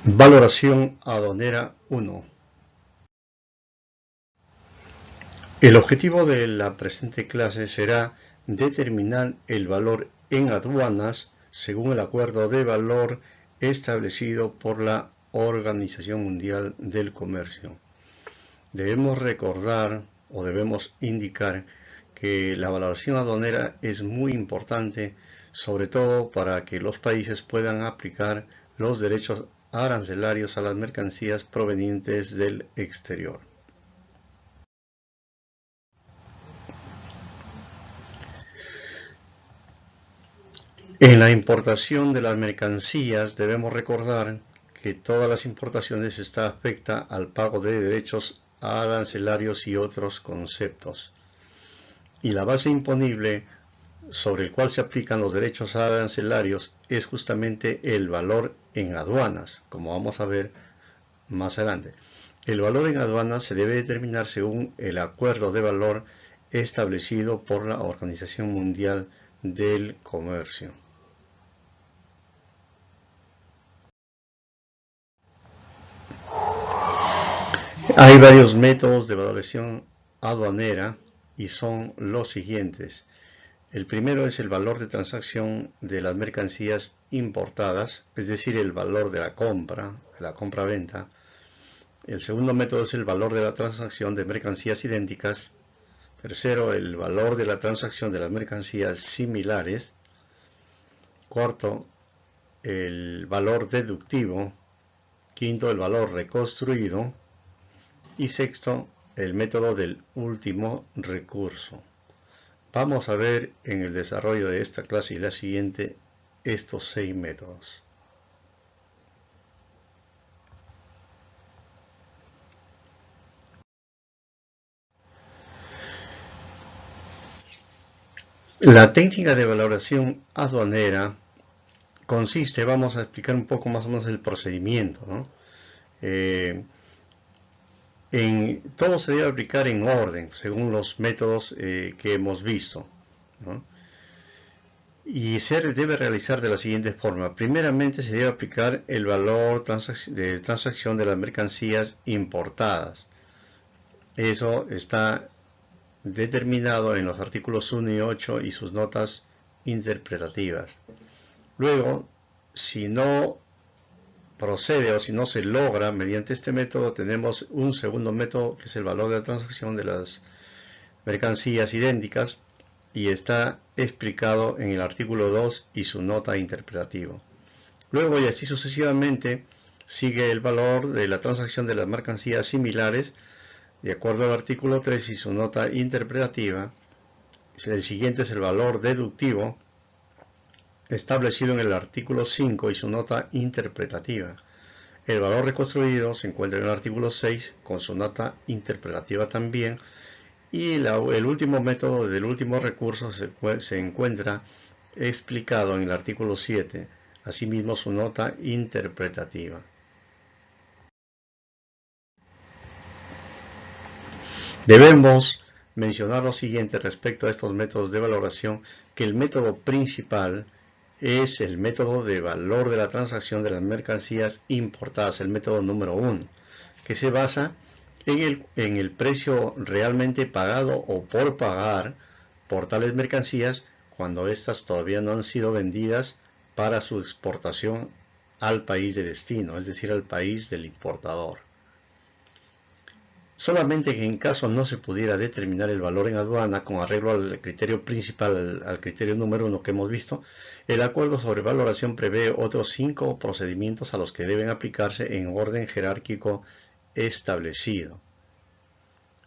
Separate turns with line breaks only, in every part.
Valoración aduanera 1. El objetivo de la presente clase será determinar el valor en aduanas según el acuerdo de valor establecido por la Organización Mundial del Comercio. Debemos recordar o debemos indicar que la valoración aduanera es muy importante, sobre todo para que los países puedan aplicar los derechos arancelarios a las mercancías provenientes del exterior. En la importación de las mercancías debemos recordar que todas las importaciones afectan al pago de derechos arancelarios y otros conceptos. Y la base imponible sobre el cual se aplican los derechos arancelarios es justamente el valor en aduanas, como vamos a ver más adelante. El valor en aduanas se debe determinar según el acuerdo de valor establecido por la Organización Mundial del Comercio. Hay varios métodos de valoración aduanera y son los siguientes. El primero es el valor de transacción de las mercancías importadas, es decir, el valor de la compra-venta. El segundo método es el valor de la transacción de mercancías idénticas. Tercero, el valor de la transacción de las mercancías similares. Cuarto, el valor deductivo. Quinto, el valor reconstruido. Y sexto, el método del último recurso. Vamos a ver en el desarrollo de esta clase y la siguiente estos 6 métodos. La técnica de valoración aduanera consiste, vamos a explicar un poco más o menos el procedimiento, ¿no? Todo se debe aplicar en orden, según los métodos que hemos visto, ¿no? Y se debe realizar de la siguiente forma. Primeramente se debe aplicar el valor de transacción de las mercancías importadas. Eso está determinado en los artículos 1 y 8 y sus notas interpretativas. Luego, si no procede o si no se logra mediante este método, tenemos un segundo método que es el valor de la transacción de las mercancías idénticas y está explicado en el artículo 2 y su nota interpretativa. Luego y así sucesivamente sigue el valor de la transacción de las mercancías similares de acuerdo al artículo 3 y su nota interpretativa. El siguiente es el valor deductivo establecido en el artículo 5 y su nota interpretativa. El valor reconstruido se encuentra en el artículo 6 con su nota interpretativa también. Y el último método del último recurso se encuentra explicado en el artículo 7, asimismo su nota interpretativa. Debemos mencionar lo siguiente respecto a estos métodos de valoración, que el método principal es el método de valor de la transacción de las mercancías importadas, el método número 1, que se basa en el precio realmente pagado o por pagar por tales mercancías cuando éstas todavía no han sido vendidas para su exportación al país de destino, es decir, al país del importador. Solamente que en caso no se pudiera determinar el valor en aduana con arreglo al criterio principal, al criterio número 1 que hemos visto, el acuerdo sobre valoración prevé otros 5 procedimientos a los que deben aplicarse en orden jerárquico establecido.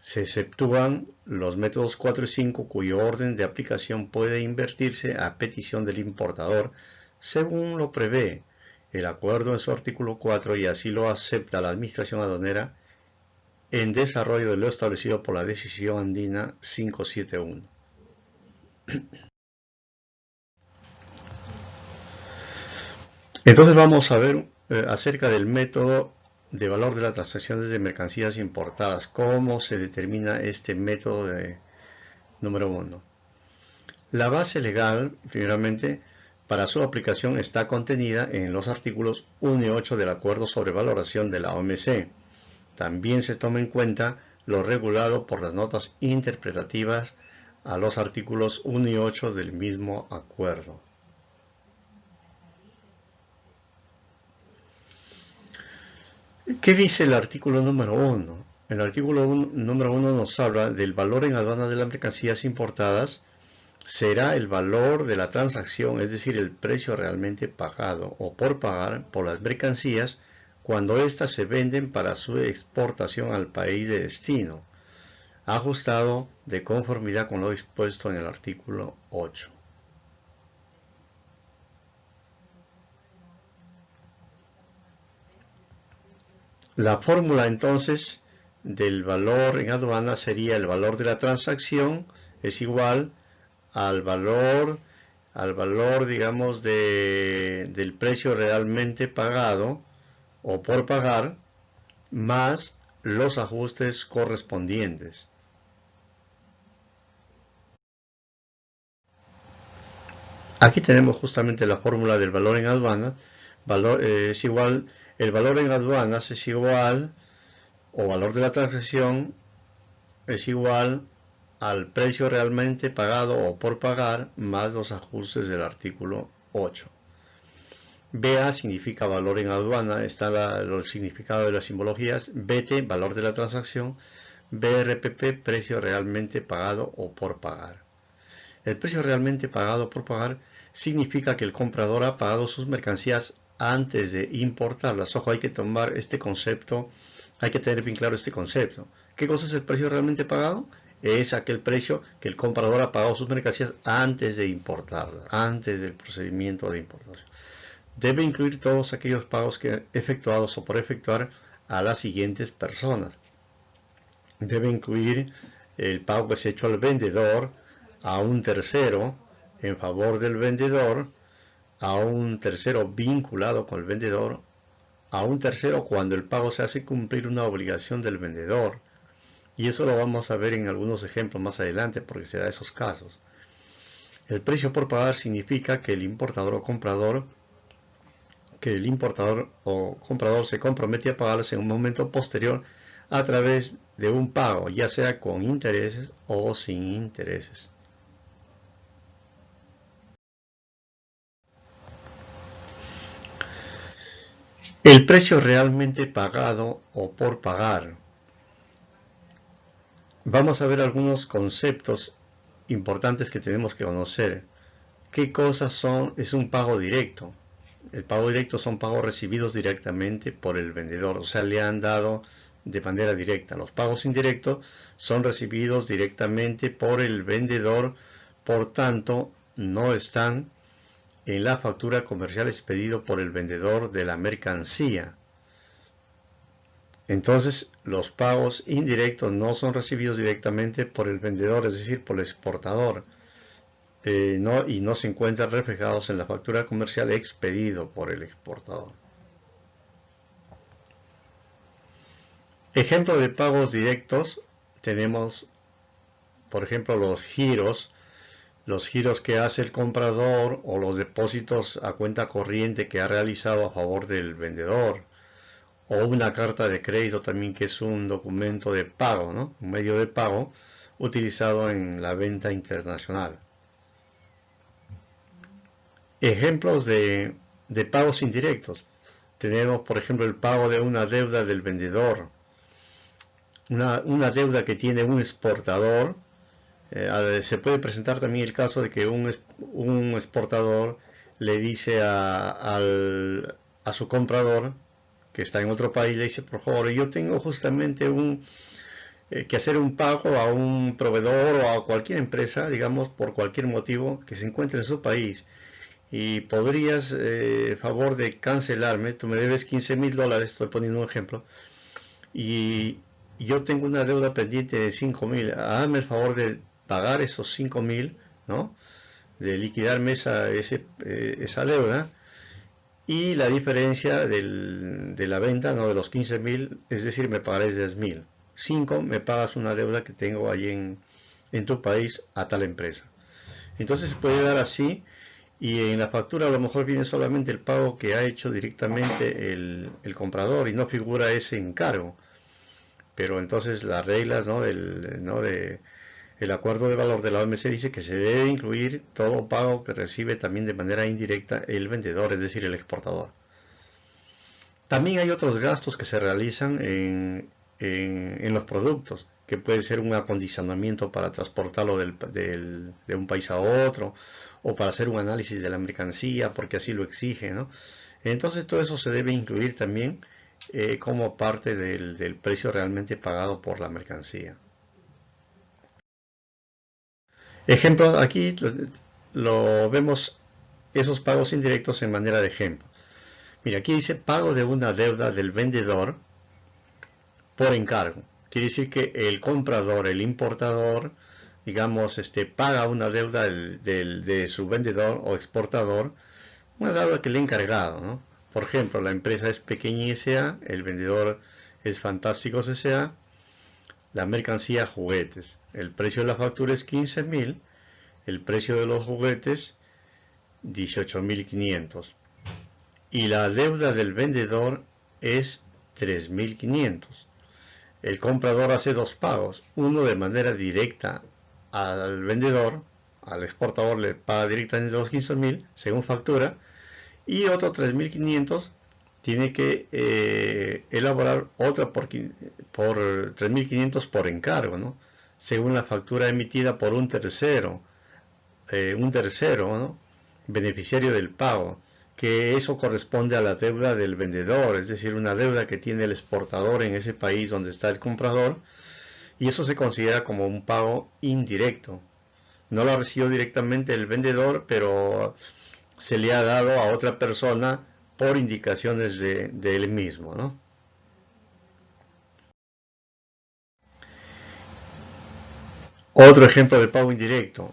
Se exceptúan los métodos 4 y 5 cuyo orden de aplicación puede invertirse a petición del importador según lo prevé el acuerdo en su artículo 4 y así lo acepta la Administración Aduanera en desarrollo de lo establecido por la Decisión Andina 571. Entonces vamos a ver acerca del método de valor de las transacciones de mercancías importadas. ¿Cómo se determina este método número 1? La base legal, primeramente, para su aplicación está contenida en los artículos 1 y 8 del Acuerdo sobre Valoración de la OMC. También se toma en cuenta lo regulado por las notas interpretativas a los artículos 1 y 8 del mismo acuerdo. ¿Qué dice el artículo número 1? El artículo número 1 nos habla del valor en aduana de las mercancías importadas. Será el valor de la transacción, es decir, el precio realmente pagado o por pagar por las mercancías cuando éstas se venden para su exportación al país de destino, ajustado de conformidad con lo dispuesto en el artículo 8. La fórmula entonces del valor en aduana sería el valor de la transacción es igual al valor digamos del precio realmente pagado o por pagar más los ajustes correspondientes. Aquí tenemos justamente la fórmula del valor en aduana. Es igual, el valor en aduanas es igual, o valor de la transacción es igual al precio realmente pagado o por pagar más los ajustes del artículo 8. BA significa valor en aduana, está el significado de las simbologías. BT, valor de la transacción. BRPP, precio realmente pagado o por pagar. El precio realmente pagado o por pagar significa que el comprador ha pagado sus mercancías antes de importarlas. Ojo, hay que tomar este concepto, hay que tener bien claro este concepto. ¿Qué cosa es el precio realmente pagado? Es aquel precio que el comprador ha pagado sus mercancías antes de importarlas, antes del procedimiento de importación. Debe incluir todos aquellos pagos que efectuados o por efectuar a las siguientes personas. Debe incluir el pago que se ha hecho al vendedor, a un tercero en favor del vendedor, a un tercero vinculado con el vendedor, a un tercero cuando el pago se hace cumplir una obligación del vendedor. Y eso lo vamos a ver en algunos ejemplos más adelante porque se da esos casos. El precio por pagar significa que el importador o comprador se compromete a pagarlos en un momento posterior a través de un pago, ya sea con intereses o sin intereses. El precio realmente pagado o por pagar. Vamos a ver algunos conceptos importantes que tenemos que conocer. ¿Qué cosas es un pago directo? El pago directo son pagos recibidos directamente por el vendedor, o sea, le han dado de manera directa. Los pagos indirectos son recibidos directamente por el vendedor, por tanto, no están en la factura comercial expedido por el vendedor de la mercancía. Entonces, los pagos indirectos no son recibidos directamente por el vendedor, es decir, por el exportador. Y no se encuentran reflejados en la factura comercial expedido por el exportador. Ejemplo de pagos directos, tenemos por ejemplo los giros que hace el comprador o los depósitos a cuenta corriente que ha realizado a favor del vendedor, o una carta de crédito también, que es un documento de pago, ¿no? Un medio de pago utilizado en la venta internacional. Ejemplos de pagos indirectos. Tenemos, por ejemplo, el pago de una deuda del vendedor. Una deuda que tiene un exportador. Se puede presentar también el caso de que un exportador le dice a su comprador, que está en otro país, le dice: por favor, yo tengo justamente que hacer un pago a un proveedor o a cualquier empresa, digamos, por cualquier motivo que se encuentre en su país. Y podrías, favor de cancelarme, tú me debes $15,000, estoy poniendo un ejemplo, y yo tengo una deuda pendiente de 5,000, hazme el favor de pagar esos 5,000, ¿no? De liquidarme esa deuda, y la diferencia de la venta, ¿no? De los 15,000, es decir, me pagarás 10,000. 5 me pagas una deuda que tengo ahí en tu país a tal empresa. Entonces se puede dar así. y en la factura a lo mejor viene solamente el pago que ha hecho directamente el comprador y no figura ese encargo. Pero entonces las reglas, ¿no? El acuerdo de valor de la OMC dice que se debe incluir todo pago que recibe también de manera indirecta el vendedor, es decir, el exportador. También hay otros gastos que se realizan en los productos, que puede ser un acondicionamiento para transportarlo de un país a otro, o para hacer un análisis de la mercancía, porque así lo exige, ¿no? Entonces todo eso se debe incluir también como parte del precio realmente pagado por la mercancía. Ejemplo, aquí lo vemos esos pagos indirectos en manera de ejemplo. Mira, aquí dice pago de una deuda del vendedor por encargo. Quiere decir que el comprador, el importador, digamos, paga una deuda de su vendedor o exportador, una deuda que le ha encargado, ¿no? Por ejemplo, la empresa es Pequeña S.A., el vendedor es Fantásticos S.A., la mercancía juguetes. El precio de la factura es 15.000, el precio de los juguetes 18.500 y la deuda del vendedor es 3.500. El comprador hace dos pagos, uno de manera directa al vendedor, al exportador le paga directamente los 15.000 según factura, y otro 3.500 tiene que elaborar otra por 3.500 por encargo, ¿no? Según la factura emitida por un tercero, ¿no? Beneficiario del pago, que eso corresponde a la deuda del vendedor, es decir, una deuda que tiene el exportador en ese país donde está el comprador, y eso se considera como un pago indirecto. No lo recibió directamente el vendedor, pero se le ha dado a otra persona por indicaciones de él mismo, ¿no? Otro ejemplo de pago indirecto.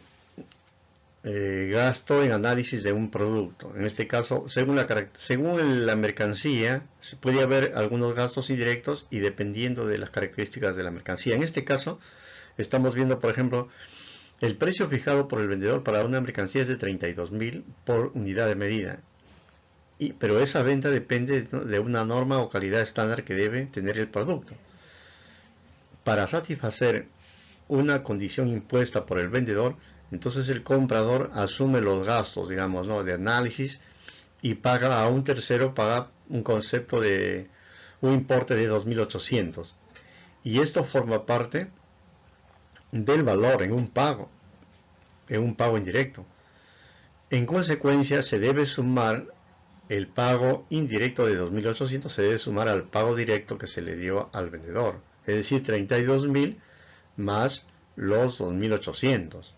Gasto en análisis de un producto. En este caso, según la mercancía, puede haber algunos gastos indirectos y dependiendo de las características de la mercancía. En este caso, estamos viendo, por ejemplo, el precio fijado por el vendedor para una mercancía es de 32.000 por unidad de medida. Pero esa venta depende, ¿no?, de una norma o calidad estándar que debe tener el producto. Para satisfacer una condición impuesta por el vendedor, entonces el comprador asume los gastos, digamos, ¿no?, de análisis y paga a un tercero, paga un concepto de un importe de 2.800. Y esto forma parte del valor en un pago indirecto. En consecuencia, se debe sumar el pago indirecto de 2.800, se debe sumar al pago directo que se le dio al vendedor, es decir, 32.000 más los 2.800.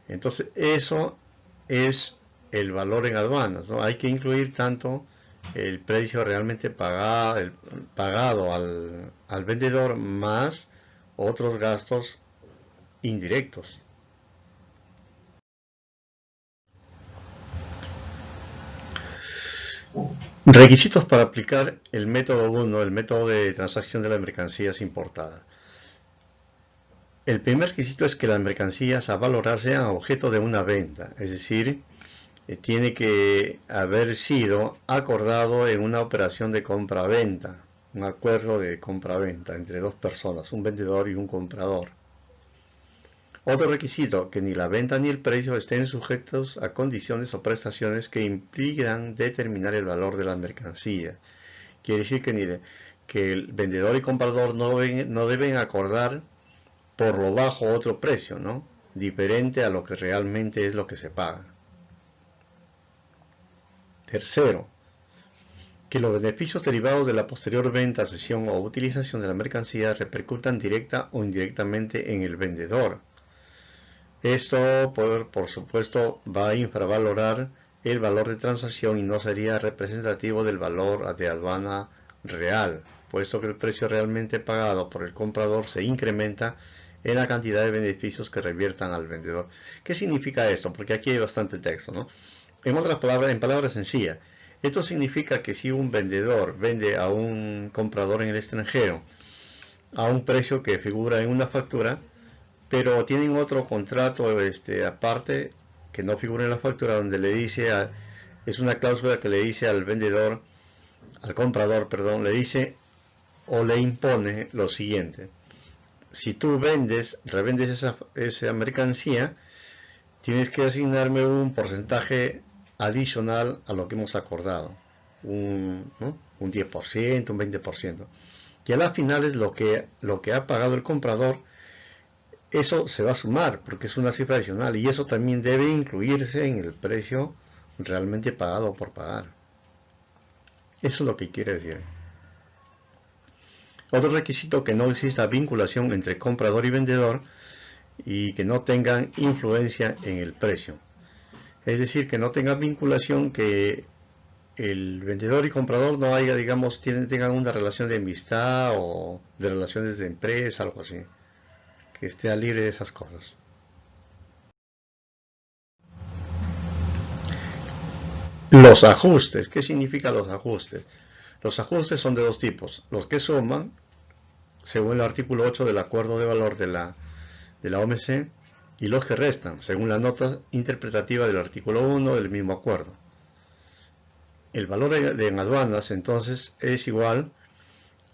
Entonces eso es el valor en aduanas, ¿no? Hay que incluir tanto el precio realmente pagado al vendedor más otros gastos indirectos. Requisitos para aplicar el método 1, el método de transacción de las mercancías importadas. El primer requisito es que las mercancías a valorar sean objeto de una venta, es decir, tiene que haber sido acordado en una operación de compra-venta, un acuerdo de compra-venta entre dos personas, un vendedor y un comprador. Otro requisito, que ni la venta ni el precio estén sujetos a condiciones o prestaciones que impidan determinar el valor de la mercancía. Quiere decir que el vendedor y comprador no deben acordar por lo bajo otro precio, ¿no?, diferente a lo que realmente es lo que se paga. Tercero, que los beneficios derivados de la posterior venta, cesión o utilización de la mercancía repercutan directa o indirectamente en el vendedor. Esto, por supuesto, va a infravalorar el valor de transacción y no sería representativo del valor de aduana real, puesto que el precio realmente pagado por el comprador se incrementa en la cantidad de beneficios que reviertan al vendedor. ¿Qué significa esto? Porque aquí hay bastante texto, ¿no? En otras palabras, en palabras sencillas, esto significa que si un vendedor vende a un comprador en el extranjero a un precio que figura en una factura, pero tienen otro contrato aparte que no figura en la factura, donde le dice, es una cláusula que le dice al vendedor, al comprador, perdón, le dice o le impone lo siguiente: si tú revendes esa mercancía, tienes que asignarme un porcentaje adicional a lo que hemos acordado, ¿no? Un 10%, un 20%. Y a las finales lo que ha pagado el comprador, eso se va a sumar porque es una cifra adicional, y eso también debe incluirse en el precio realmente pagado por pagar. Eso es lo que quiere decir. Otro requisito: que no exista vinculación entre comprador y vendedor y que no tengan influencia en el precio. Es decir, que no tengan vinculación, que el vendedor y comprador no haya, digamos, tengan una relación de amistad o de relaciones de empresa, algo así. Que esté libre de esas cosas. Los ajustes. ¿Qué significa los ajustes? Los ajustes son de dos tipos: los que suman, según el artículo 8 del acuerdo de valor de la OMC, y los que restan, según la nota interpretativa del artículo 1 del mismo acuerdo. El valor en aduanas, entonces, es igual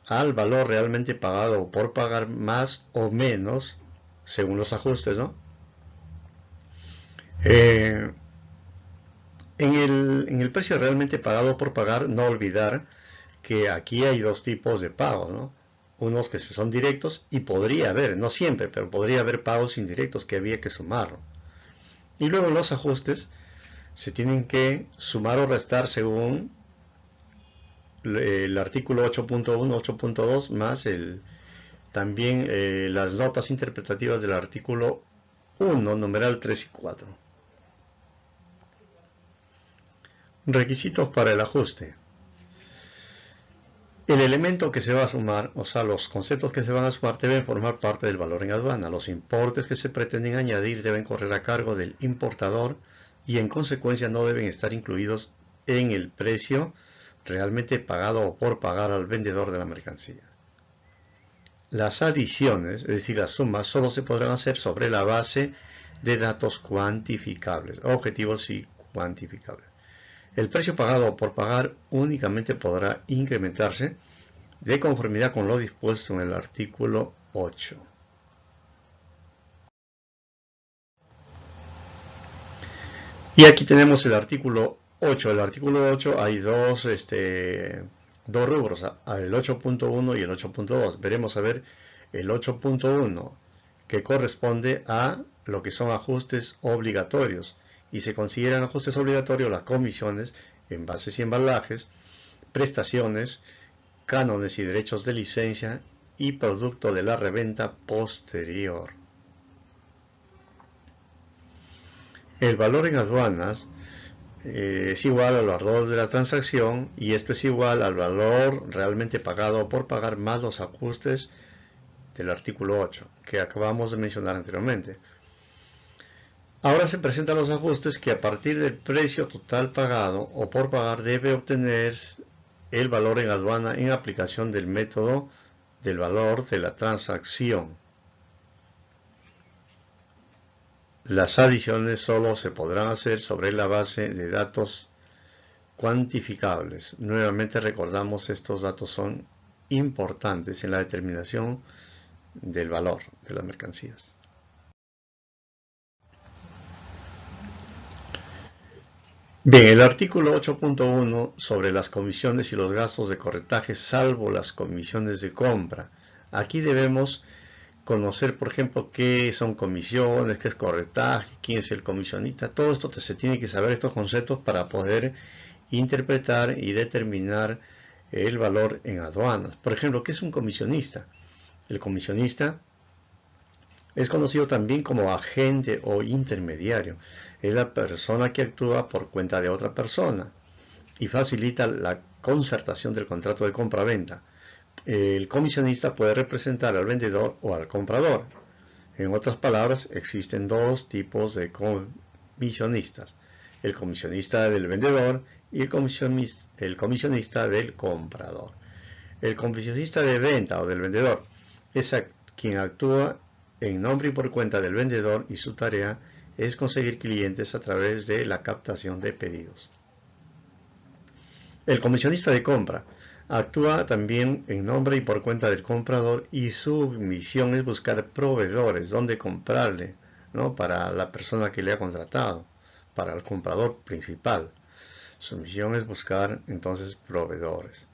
al valor realmente pagado o por pagar, más o menos, según los ajustes, ¿no? En el precio realmente pagado por pagar, no olvidar que aquí hay dos tipos de pagos, ¿no? Unos que son directos, y podría haber, no siempre, pero podría haber pagos indirectos que había que sumar. Y luego en los ajustes se tienen que sumar o restar según el artículo 8.1, 8.2, más también las notas interpretativas del artículo 1, numeral 3 y 4. Requisitos para el ajuste. El elemento que se va a sumar, o sea, los conceptos que se van a sumar, deben formar parte del valor en aduana. Los importes que se pretenden añadir deben correr a cargo del importador y en consecuencia no deben estar incluidos en el precio realmente pagado o por pagar al vendedor de la mercancía. Las adiciones, es decir, las sumas, solo se podrán hacer sobre la base de datos cuantificables, objetivos y cuantificables. El precio pagado por pagar únicamente podrá incrementarse de conformidad con lo dispuesto en el artículo 8. Y aquí tenemos el artículo 8. El artículo 8 hay dos rubros, el 8.1 y el 8.2. Veremos a ver el 8.1, que corresponde a lo que son ajustes obligatorios, y se consideran ajustes obligatorios las comisiones, envases y embalajes, prestaciones, cánones y derechos de licencia y producto de la reventa posterior. El valor en aduanas es igual al valor de la transacción, y esto es igual al valor realmente pagado por pagar más los ajustes del artículo 8 que acabamos de mencionar anteriormente. Ahora se presentan los ajustes que a partir del precio total pagado o por pagar debe obtener el valor en aduana en aplicación del método del valor de la transacción. Las adiciones solo se podrán hacer sobre la base de datos cuantificables. Nuevamente recordamos, estos datos son importantes en la determinación del valor de las mercancías. Bien, el artículo 8.1 sobre las comisiones y los gastos de corretaje salvo las comisiones de compra. Aquí debemos conocer, por ejemplo, qué son comisiones, qué es corretaje, quién es el comisionista. Todo esto se tiene que saber, estos conceptos, para poder interpretar y determinar el valor en aduanas. Por ejemplo, ¿qué es un comisionista? El comisionista es conocido también como agente o intermediario. Es la persona que actúa por cuenta de otra persona y facilita la concertación del contrato de compra-venta. El comisionista puede representar al vendedor o al comprador. En otras palabras, existen dos tipos de comisionistas: el comisionista del vendedor y el comisionista del comprador. El comisionista de venta o del vendedor es quien actúa en nombre y por cuenta del vendedor, y su tarea es conseguir clientes a través de la captación de pedidos. El comisionista de compra actúa también en nombre y por cuenta del comprador y su misión es buscar proveedores donde comprarle, ¿no? Para la persona que le ha contratado, para el comprador principal. Su misión es buscar entonces proveedores.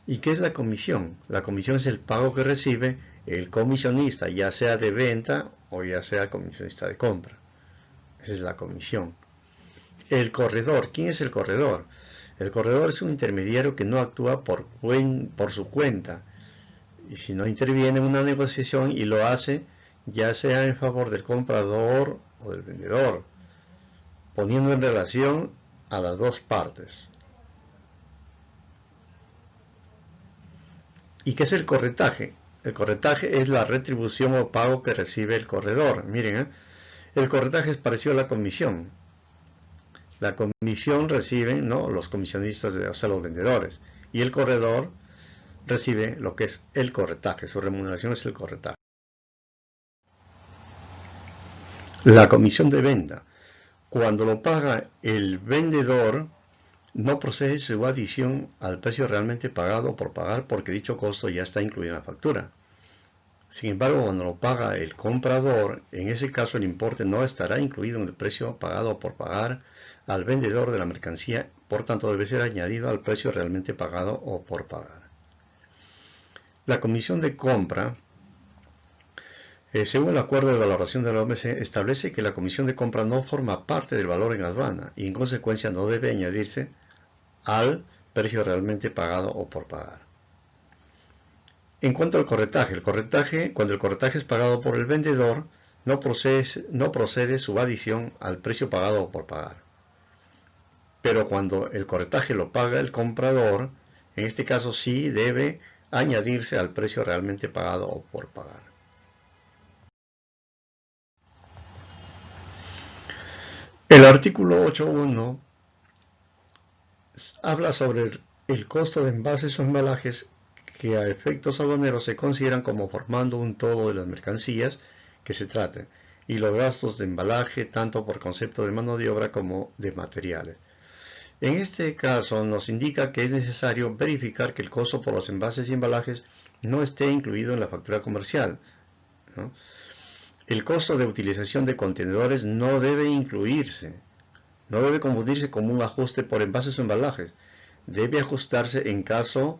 ¿Y qué es la comisión? La comisión es el pago que recibe el comisionista, ya sea de venta o ya sea comisionista de compra. Esa es la comisión. El corredor. ¿Quién es el corredor? El corredor es un intermediario que no actúa por su cuenta, y si no interviene en una negociación y lo hace ya sea en favor del comprador o del vendedor, poniendo en relación a las dos partes. ¿Y qué es el corretaje? El corretaje es la retribución o pago que recibe el corredor. Miren, el corretaje es parecido a la comisión. La comisión reciben, ¿no?, los comisionistas, o sea, los vendedores, y el corredor recibe lo que es el corretaje. Su remuneración es el corretaje. La comisión de venta. Cuando lo paga el vendedor, no procede su adición al precio realmente pagado o por pagar, porque dicho costo ya está incluido en la factura. Sin embargo, cuando lo paga el comprador, en ese caso el importe no estará incluido en el precio pagado o por pagar al vendedor de la mercancía, por tanto debe ser añadido al precio realmente pagado o por pagar. La comisión de compra, según el acuerdo de valoración de la OMC, establece que la comisión de compra no forma parte del valor en aduana y en consecuencia no debe añadirse al precio realmente pagado o por pagar. En cuanto al corretaje, cuando el corretaje es pagado por el vendedor, no procede su adición al precio pagado o por pagar. Pero cuando el corretaje lo paga el comprador, en este caso sí debe añadirse al precio realmente pagado o por pagar. El artículo 8.1 habla sobre el costo de envases o embalajes que a efectos aduaneros se consideran como formando un todo de las mercancías que se traten, y los gastos de embalaje tanto por concepto de mano de obra como de materiales. En este caso nos indica que es necesario verificar que el costo por los envases y embalajes no esté incluido en la factura comercial, ¿no? El costo de utilización de contenedores no debe incluirse, no debe confundirse como un ajuste por envases o embalajes, debe ajustarse en caso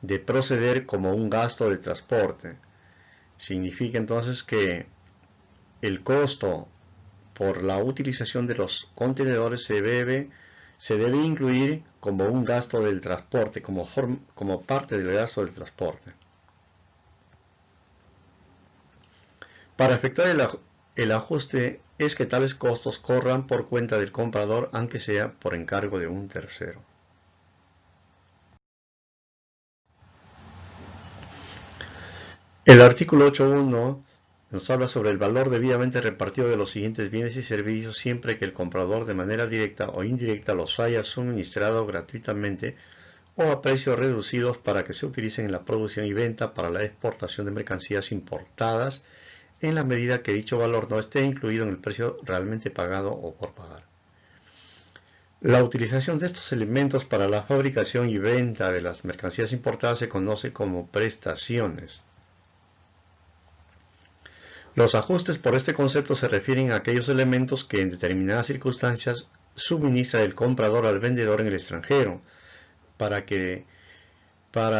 de proceder como un gasto de transporte. Significa entonces que el costo por la utilización de los contenedores se debe incluir como un gasto del transporte, como parte del gasto del transporte. Para efectuar el ajuste es que tales costos corran por cuenta del comprador, aunque sea por encargo de un tercero. El artículo 8.1 nos habla sobre el valor debidamente repartido de los siguientes bienes y servicios siempre que el comprador de manera directa o indirecta los haya suministrado gratuitamente o a precios reducidos para que se utilicen en la producción y venta para la exportación de mercancías importadas en la medida que dicho valor no esté incluido en el precio realmente pagado o por pagar. La utilización de estos elementos para la fabricación y venta de las mercancías importadas se conoce como prestaciones. Los ajustes por este concepto se refieren a aquellos elementos que en determinadas circunstancias suministra el comprador al vendedor en el extranjero, para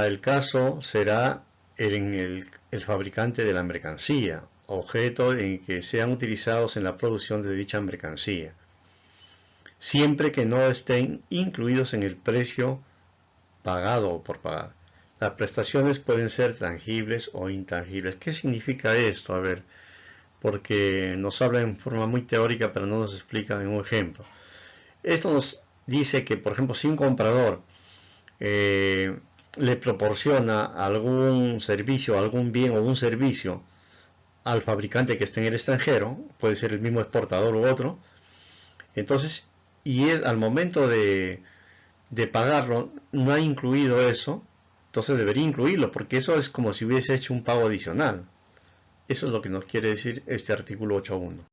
el caso será el fabricante de la mercancía, objeto en que sean utilizados en la producción de dicha mercancía, siempre que no estén incluidos en el precio pagado o por pagar. Las prestaciones pueden ser tangibles o intangibles. ¿Qué significa esto? A ver, porque nos habla en forma muy teórica, pero no nos explica en un ejemplo. Esto nos dice que, por ejemplo, si un comprador le proporciona algún servicio, algún bien o un servicio al fabricante que esté en el extranjero, puede ser el mismo exportador u otro, entonces, al momento de pagarlo, no ha incluido eso, entonces debería incluirlo, porque eso es como si hubiese hecho un pago adicional. Eso es lo que nos quiere decir este artículo 8.1.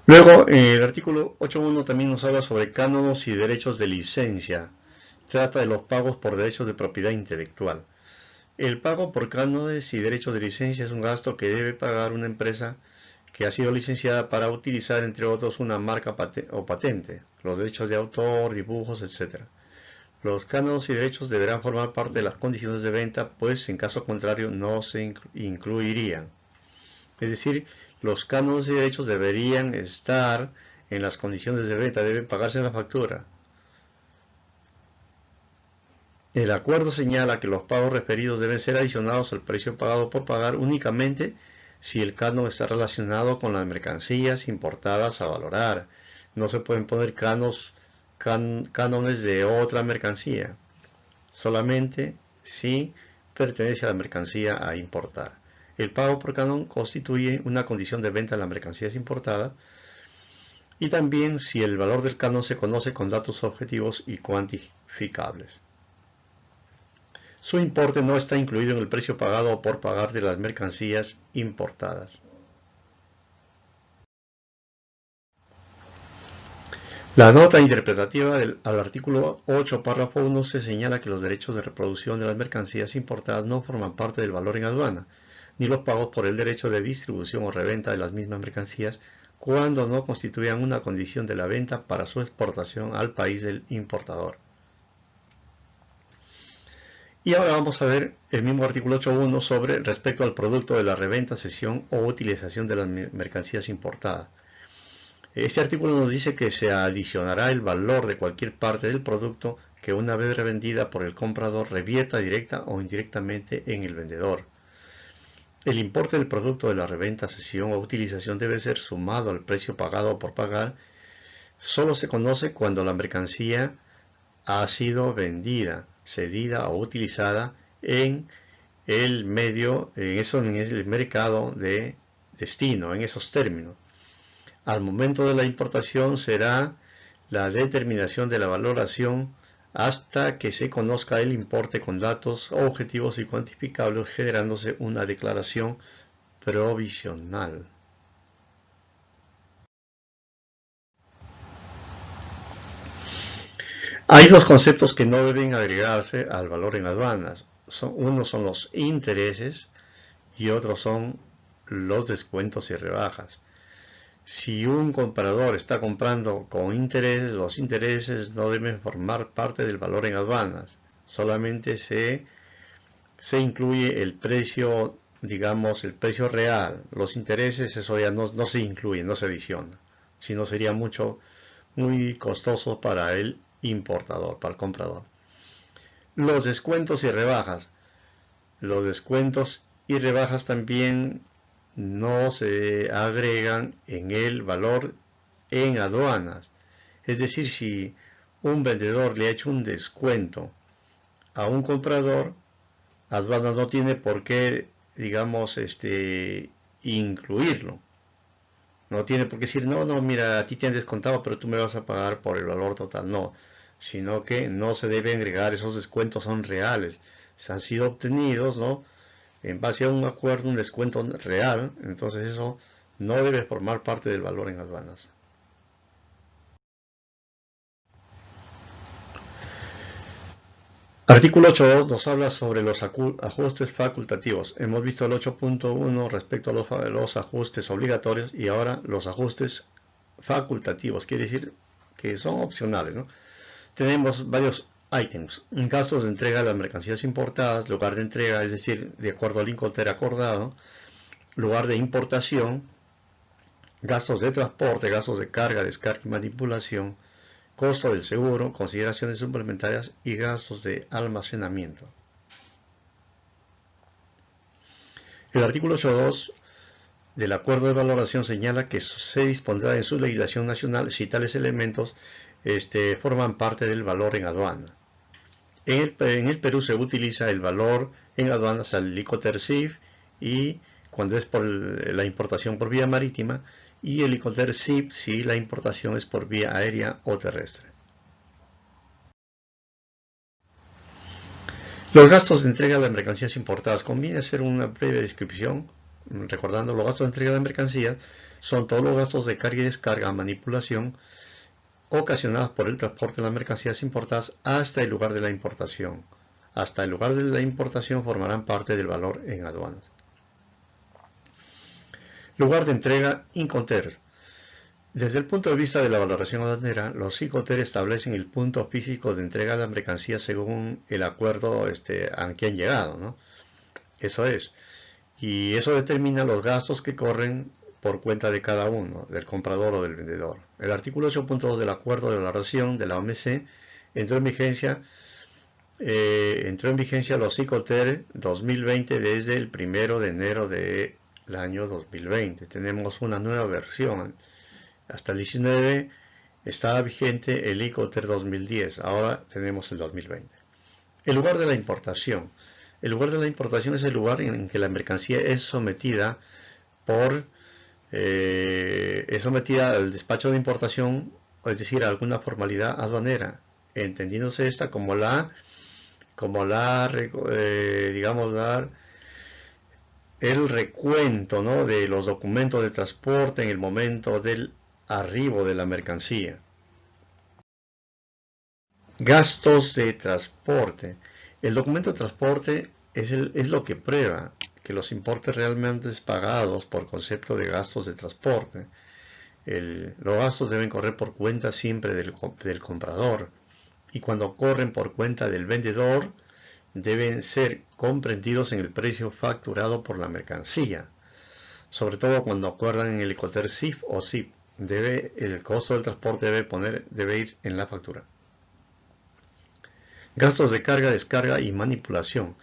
Luego, el artículo 8.1 también nos habla sobre cánones y derechos de licencia. Trata de los pagos por derechos de propiedad intelectual. El pago por cánones y derechos de licencia es un gasto que debe pagar una empresa que ha sido licenciada para utilizar, entre otros, una marca o patente, los derechos de autor, dibujos, etc. Los cánones y derechos deberán formar parte de las condiciones de venta, pues en caso contrario no se incluirían. Es decir, los cánones y derechos deberían estar en las condiciones de venta, deben pagarse en la factura. El acuerdo señala que los pagos referidos deben ser adicionados al precio pagado por pagar únicamente si el canon está relacionado con las mercancías importadas a valorar. No se pueden poner cánones de otra mercancía, solamente si pertenece a la mercancía a importar. El pago por canon constituye una condición de venta de las mercancías importadas y también si el valor del canon se conoce con datos objetivos y cuantificables. Su importe no está incluido en el precio pagado o por pagar de las mercancías importadas. La nota interpretativa al artículo 8, párrafo 1, se señala que los derechos de reproducción de las mercancías importadas no forman parte del valor en aduana, ni los pagos por el derecho de distribución o reventa de las mismas mercancías cuando no constituyan una condición de la venta para su exportación al país del importador. Y ahora vamos a ver el mismo artículo 8.1 sobre respecto al producto de la reventa, cesión o utilización de las mercancías importadas. Este artículo nos dice que se adicionará el valor de cualquier parte del producto que una vez revendida por el comprador revierta directa o indirectamente en el vendedor. El importe del producto de la reventa, cesión o utilización debe ser sumado al precio pagado o por pagar. Solo se conoce cuando la mercancía ha sido vendida, cedida o utilizada en el medio, en el mercado de destino, en esos términos. Al momento de la importación será la determinación de la valoración hasta que se conozca el importe con datos objetivos y cuantificables, generándose una declaración provisional. Hay dos conceptos que no deben agregarse al valor en aduanas. Uno son los intereses y otros son los descuentos y rebajas. Si un comprador está comprando con intereses, los intereses no deben formar parte del valor en aduanas. Solamente se incluye el precio, digamos, el precio real. Los intereses, eso ya no se incluye, no se adiciona. Si no sería muy costoso para el importador, para el comprador. Los descuentos y rebajas. Los descuentos y rebajas también no se agregan en el valor en aduanas. Es decir, si un vendedor le ha hecho un descuento a un comprador, aduanas no tiene por qué, digamos, incluirlo. No tiene por qué decir, no, mira, a ti te han descontado, pero tú me vas a pagar por el valor total. No, sino que no se debe agregar, esos descuentos son reales. Se han sido obtenidos, ¿no?, en base a un acuerdo, un descuento real, entonces eso no debe formar parte del valor en aduanas. Artículo 8.2 nos habla sobre los ajustes facultativos. Hemos visto el 8.1 respecto a los ajustes obligatorios y ahora los ajustes facultativos, quiere decir que son opcionales, ¿no? Tenemos varios ítems: gastos de entrega de las mercancías importadas, lugar de entrega, es decir, de acuerdo al incoterm acordado, lugar de importación, gastos de transporte, gastos de carga, descarga y manipulación, costo del seguro, consideraciones suplementarias y gastos de almacenamiento. El artículo 8.2 del acuerdo de valoración señala que se dispondrá en su legislación nacional si tales elementos forman parte del valor en aduana. En el Perú se utiliza el valor en aduanas al Licoterm-SIF y cuando es por la importación por vía marítima, y el Licoterm-SIP si la importación es por vía aérea o terrestre. Los gastos de entrega de las mercancías importadas. Conviene hacer una breve descripción recordando, los gastos de entrega de mercancías son todos los gastos de carga y descarga, manipulación, ocasionados por el transporte de las mercancías importadas hasta el lugar de la importación. Hasta el lugar de la importación formarán parte del valor en aduanas. Lugar de entrega Incoterms. Desde el punto de vista de la valoración aduanera, los Incoterms establecen el punto físico de entrega de la mercancía según el acuerdo al que han llegado, ¿no? Eso es. Y eso determina los gastos que corren por cuenta de cada uno, del comprador o del vendedor. El artículo 8.2 del acuerdo de valoración de la OMC entró en vigencia los Incoterms 2020 desde el 1 de enero del año 2020. Tenemos una nueva versión. Hasta el 19 estaba vigente el Incoterms 2010, ahora tenemos el 2020. El lugar de la importación. El lugar de la importación es el lugar en que la mercancía es sometida al despacho de importación, es decir, a alguna formalidad aduanera, entendiéndose esta como el recuento, ¿no?, de los documentos de transporte en el momento del arribo de la mercancía. Gastos de transporte. El documento de transporte es lo que prueba que los importes realmente pagados por concepto de gastos de transporte. Los gastos deben correr por cuenta siempre del comprador, y cuando corren por cuenta del vendedor deben ser comprendidos en el precio facturado por la mercancía, sobre todo cuando acuerdan en el Incoterms CIF o SIP. El costo del transporte debe ir en la factura. Gastos de carga, descarga y manipulación.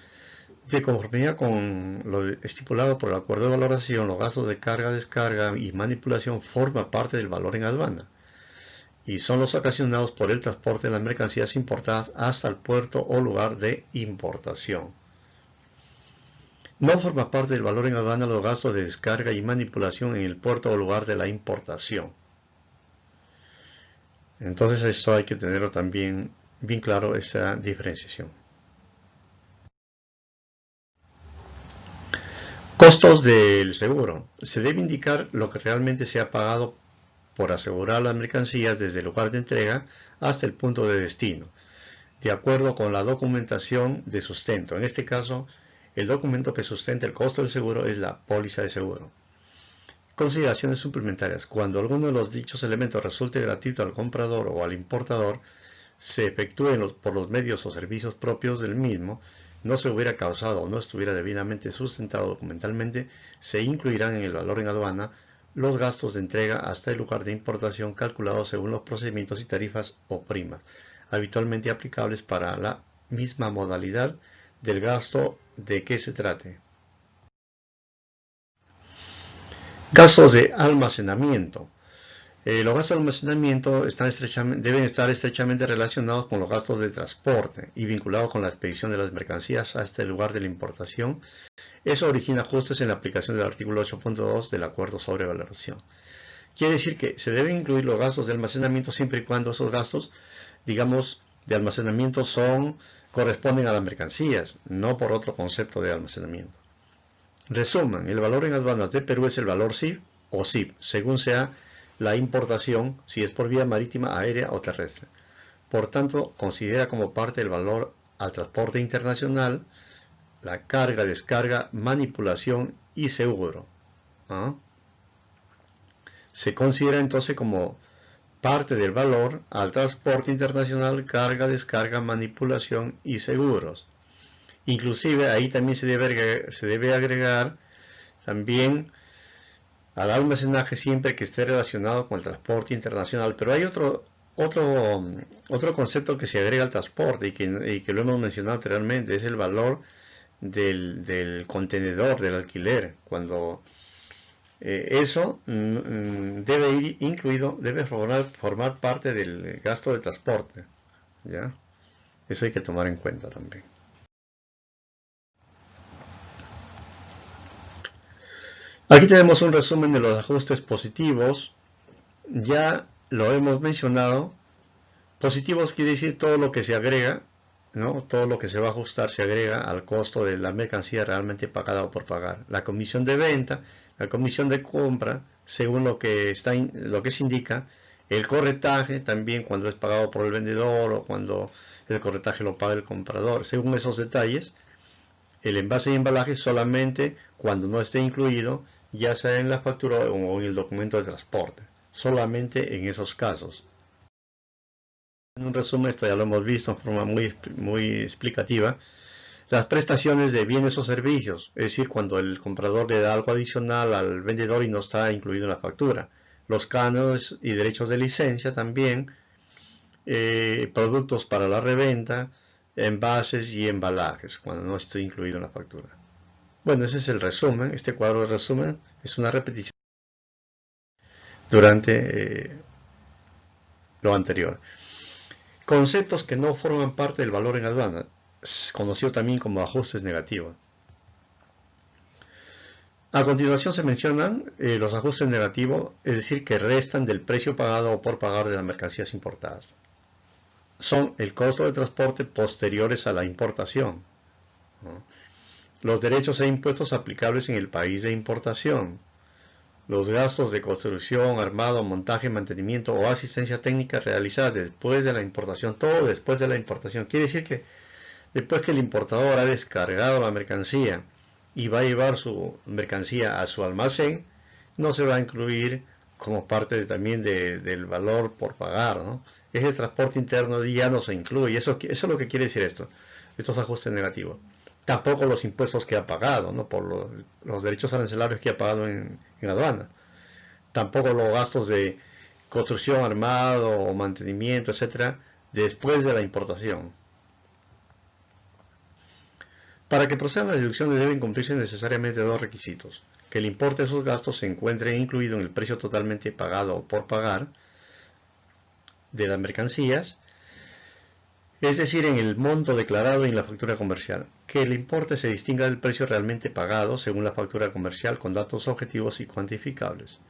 De conformidad con lo estipulado por el acuerdo de valoración, los gastos de carga, descarga y manipulación forman parte del valor en aduana y son los ocasionados por el transporte de las mercancías importadas hasta el puerto o lugar de importación. No forma parte del valor en aduana los gastos de descarga y manipulación en el puerto o lugar de la importación. Entonces esto hay que tenerlo también bien claro, esa diferenciación. Costos del seguro. Se debe indicar lo que realmente se ha pagado por asegurar las mercancías desde el lugar de entrega hasta el punto de destino, de acuerdo con la documentación de sustento. En este caso, el documento que sustenta el costo del seguro es la póliza de seguro. Consideraciones suplementarias. Cuando alguno de los dichos elementos resulte gratuito al comprador o al importador, se efectúen por los medios o servicios propios del mismo, no se hubiera causado o no estuviera debidamente sustentado documentalmente, se incluirán en el valor en aduana los gastos de entrega hasta el lugar de importación calculados según los procedimientos y tarifas o primas, habitualmente aplicables para la misma modalidad del gasto de que se trate. Gastos de almacenamiento. Los gastos de almacenamiento deben estar estrechamente relacionados con los gastos de transporte y vinculados con la expedición de las mercancías hasta el lugar de la importación. Eso origina ajustes en la aplicación del artículo 8.2 del acuerdo sobre valoración. Quiere decir que se deben incluir los gastos de almacenamiento siempre y cuando esos gastos, digamos, de almacenamiento corresponden a las mercancías, no por otro concepto de almacenamiento. Resumen, el valor en aduanas de Perú es el valor CIF o SIP, según sea la importación, si es por vía marítima, aérea o terrestre. Por tanto, considera como parte del valor al transporte internacional la carga, descarga, manipulación y seguro. Se considera entonces como parte del valor al transporte internacional, carga, descarga, manipulación y seguros. Inclusive ahí también se debe agregar también al almacenaje siempre que esté relacionado con el transporte internacional. Pero hay otro concepto que se agrega al transporte y que lo hemos mencionado anteriormente, es el valor del contenedor, del alquiler. Cuando eso debe ir incluido, debe formar parte del gasto de transporte, ¿ya? Eso hay que tomar en cuenta también. Aquí tenemos un resumen de los ajustes positivos. Ya lo hemos mencionado. Positivos quiere decir todo lo que se agrega ¿no? Todo lo que se va a ajustar se agrega al costo de la mercancía realmente pagada o por pagar. La comisión de venta, la comisión de compra, según lo que se indica, el corretaje también cuando es pagado por el vendedor o cuando el corretaje lo paga el comprador. Según esos detalles, el envase y embalaje solamente cuando no esté incluido, ya sea en la factura o en el documento de transporte. Solamente en esos casos. En un resumen, esto ya lo hemos visto en forma muy explicativa. Las prestaciones de bienes o servicios, es decir, cuando el comprador le da algo adicional al vendedor y no está incluido en la factura. Los cánones y derechos de licencia también, productos para la reventa, envases y embalajes, cuando no esté incluido en la factura. Bueno, ese es el resumen. Este cuadro de resumen es una repetición durante lo anterior. Conceptos que no forman parte del valor en aduana, conocido también como ajustes negativos. A continuación se mencionan los ajustes negativos, es decir, que restan del precio pagado o por pagar de las mercancías importadas. Son el costo de transporte posteriores a la importación, ¿no? Los derechos e impuestos aplicables en el país de importación, los gastos de construcción, armado, montaje, mantenimiento o asistencia técnica realizadas después de la importación, todo después de la importación. Quiere decir que después que el importador ha descargado la mercancía y va a llevar su mercancía a su almacén, no se va a incluir como parte también del valor por pagar, ¿no? Ese transporte interno ya no se incluye. Eso es lo que quiere decir estos ajustes negativos. Tampoco los impuestos que ha pagado, ¿no? Por los derechos arancelarios que ha pagado en aduana. Tampoco los gastos de construcción, armado o mantenimiento, etcétera, después de la importación. Para que procedan las deducciones deben cumplirse necesariamente dos requisitos: que el importe de esos gastos se encuentre incluido en el precio totalmente pagado o por pagar de las mercancías, es decir, en el monto declarado en la factura comercial; que el importe se distinga del precio realmente pagado según la factura comercial con datos objetivos y cuantificables;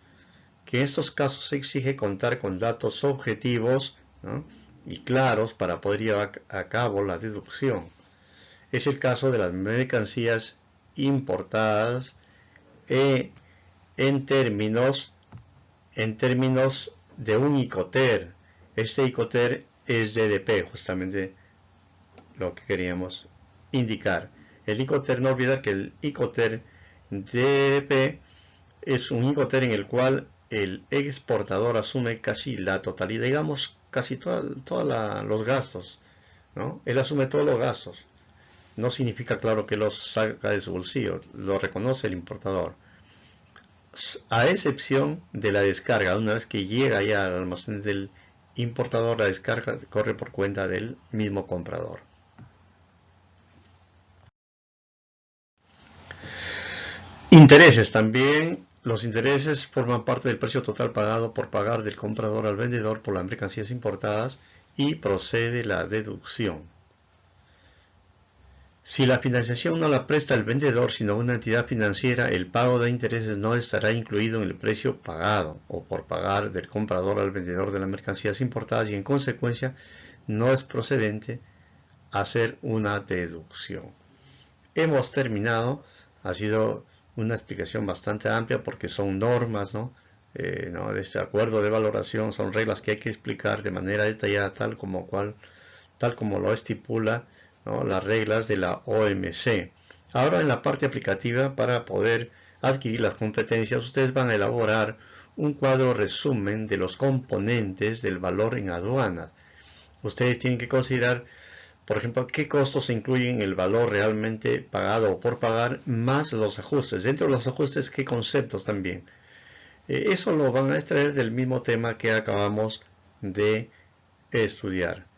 que en estos casos se exige contar con datos objetivos, ¿no?, y claros para poder llevar a cabo la deducción. Es el caso de las mercancías importadas en términos de un ICOTER. Este ICOTER es DDP, justamente lo que queríamos indicar. El ICOTER, no olvidar que el ICOTER DDP es un ICOTER en el cual el exportador asume casi la totalidad, digamos casi todos los gastos, ¿no? Él asume todos los gastos. No significa, claro, que los saca de su bolsillo, lo reconoce el importador, a excepción de la descarga. Una vez que llega ya al almacén del importador, la descarga corre por cuenta del mismo comprador. Intereses también. Los intereses forman parte del precio total pagado por pagar del comprador al vendedor por las mercancías importadas y procede la deducción. Si la financiación no la presta el vendedor sino una entidad financiera, el pago de intereses no estará incluido en el precio pagado o por pagar del comprador al vendedor de las mercancías importadas y en consecuencia no es procedente hacer una deducción. Hemos terminado. Ha sido una explicación bastante amplia porque son normas, ¿no? De este acuerdo de valoración, son reglas que hay que explicar de manera detallada tal como lo estipula, ¿no?, las reglas de la OMC. Ahora, en la parte aplicativa, para poder adquirir las competencias, ustedes van a elaborar un cuadro resumen de los componentes del valor en aduana. Ustedes tienen que considerar, por ejemplo, qué costos se incluyen en el valor realmente pagado o por pagar, más los ajustes. Dentro de los ajustes, qué conceptos también. Eso lo van a extraer del mismo tema que acabamos de estudiar.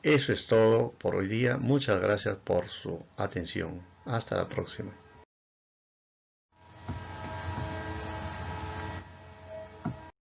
Eso es todo por hoy día. Muchas gracias por su atención. Hasta la próxima.